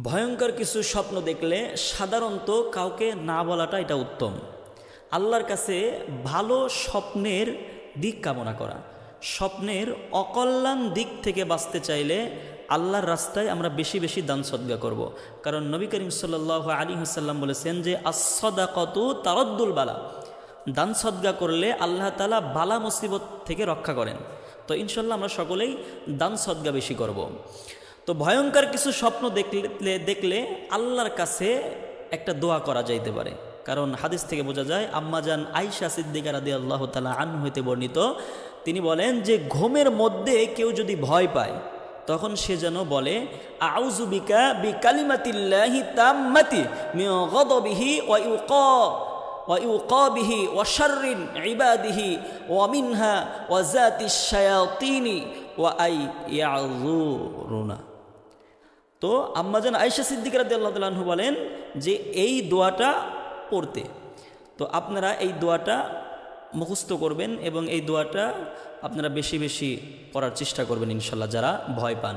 ভয়ঙ্কর কিছু স্বপ্ন দেখলে সাধারণত কাউকে না বলাটা এটা উত্তম। আল্লাহর কাছে ভালো স্বপ্নের দিক কামনা করা, স্বপ্নের অকল্যাণ দিক থেকে বাঁচতে চাইলে আল্লাহর রাস্তায় আমরা বেশি বেশি দান সদকা করব। কারণ নবী করিম সাল্লাল্লাহু আলাইহি ওয়াসাল্লাম বলেছেন যে আস-সাদাকাতু তারাদ্দুল বালা, দান সদকা করলে আল্লাহ তাআলা বালা মুসিবত থেকে রক্ষা করেন। তো ইনশাল্লাহ আমরা সকলেই দান সদকা বেশি করব। তো ভয়ঙ্কর কিছু স্বপ্ন দেখলে আল্লাহর কাছে একটা দোয়া করা যাইতে পারে। কারণ হাদিস থেকে বোঝা যায়, আম্মাজান আয়েশা সিদ্দিকা রাদিয়াল্লাহু তাআলা আনহা হইতে বর্ণিত, তিনি বলেন যে ঘুমের মধ্যে কেউ যদি ভয় পায় তখন সে যেন বলে আউযু বিকা বিকালিমাতিল্লাহি তাম্মাতি মিন গাদাবিহি ওয়া ইউকাবিহি ওয়া শাররিন ইবাদিহি ওয়া মিনহা ওয়া যাতিশ শায়াতিনি ওয়া আই ইয়াযুরুনা। তো আম্মাজান আয়েশা সিদ্দিকা রাদিয়াল্লাহু তাআলা আনহা বলেন যে এই দোয়াটা পড়তে। তো আপনারা এই দোয়াটা মুখস্থ করবেন এবং এই দোয়াটা আপনারা বেশি বেশি পড়ার চেষ্টা করবেন ইনশাল্লাহ, যারা ভয় পান।